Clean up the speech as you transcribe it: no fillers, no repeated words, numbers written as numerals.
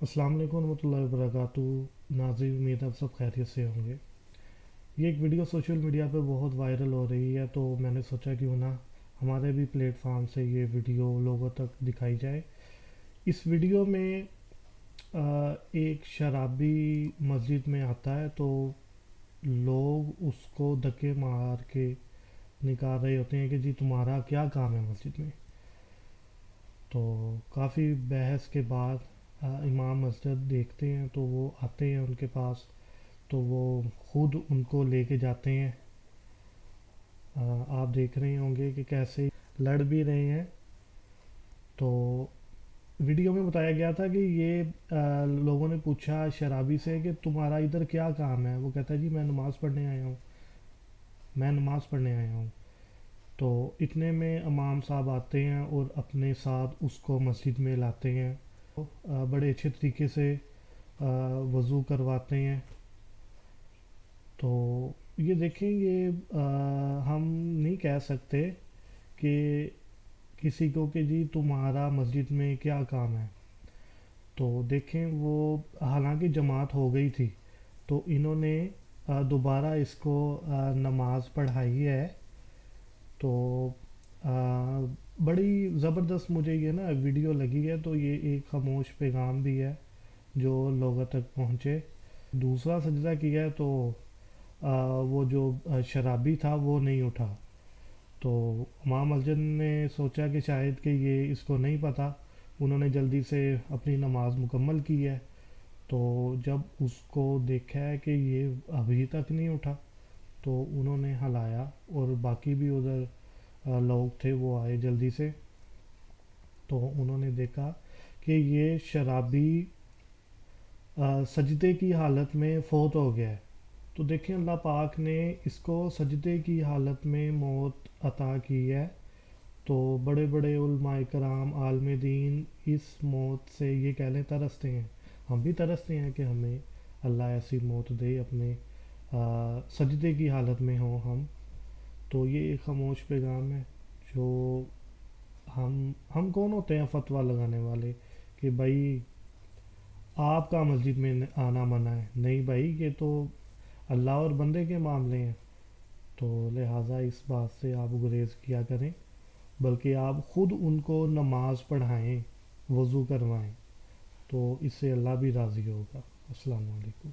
अस्सलाम वालेकुम रहमतुल्लाहि वबरकातुहू। नाज़रीन, उम्मीद है आप सब खैरियत से होंगे। ये एक वीडियो सोशल मीडिया पे बहुत वायरल हो रही है, तो मैंने सोचा क्यों ना हमारे भी प्लेटफार्म से ये वीडियो लोगों तक दिखाई जाए। इस वीडियो में एक शराबी मस्जिद में आता है, तो लोग उसको धक्के मार के निकाल रहे होते हैं कि जी तुम्हारा क्या काम है मस्जिद में। तो काफ़ी बहस के बाद इमाम मस्जिद देखते हैं, तो वो आते हैं उनके पास, तो वो खुद उनको लेके जाते हैं। आप देख रहे होंगे कि कैसे लड़ भी रहे हैं। तो वीडियो में बताया गया था कि ये लोगों ने पूछा शराबी से कि तुम्हारा इधर क्या काम है। वो कहता है जी मैं नमाज़ पढ़ने आया हूँ, मैं नमाज़ पढ़ने आया हूँ। तो इतने में इमाम साहब आते हैं और अपने साथ उसको मस्जिद में लाते हैं। बड़े अच्छे तरीके से वज़ू करवाते हैं। तो ये देखें, ये हम नहीं कह सकते कि किसी को कि जी तुम्हारा मस्जिद में क्या काम है। तो देखें, वो हालांकि जमात हो गई थी, तो इन्होंने दोबारा इसको नमाज पढ़ाई है। तो आ, बड़ी ज़बरदस्त मुझे ये ना वीडियो लगी है। तो ये एक खामोश पैगाम भी है जो लोगों तक पहुँचे। दूसरा सजदा किया है, तो वो जो शराबी था वो नहीं उठा। तो इमाम मस्जिद ने सोचा कि शायद कि ये इसको नहीं पता। उन्होंने जल्दी से अपनी नमाज मुकम्मल की है। तो जब उसको देखा है कि ये अभी तक नहीं उठा, तो उन्होंने हलाया और बाकी भी उधर लोग थे वो आए जल्दी से। तो उन्होंने देखा कि ये शराबी सजदे की हालत में फ़ौत हो गया है। तो देखें, अल्लाह पाक ने इसको सजदे की हालत में मौत अता की है। तो बड़े बड़े उलमाए कराम आलम दीन इस मौत से ये कह लें तरसते हैं। हम भी तरसते हैं कि हमें अल्लाह ऐसी मौत दे, अपने सजदे की हालत में हो हम। तो ये एक खामोश पैगाम है जो हम कौन होते हैं फतवा लगाने वाले कि भाई आपका मस्जिद में आना मना है। नहीं भाई, ये तो अल्लाह और बंदे के मामले हैं। तो लिहाजा इस बात से आप गुरेज किया करें, बल्कि आप खुद उनको नमाज पढ़ाएं, वज़ू करवाएं। तो इससे अल्लाह भी राज़ी होगा। अस्सलाम वालेकुम।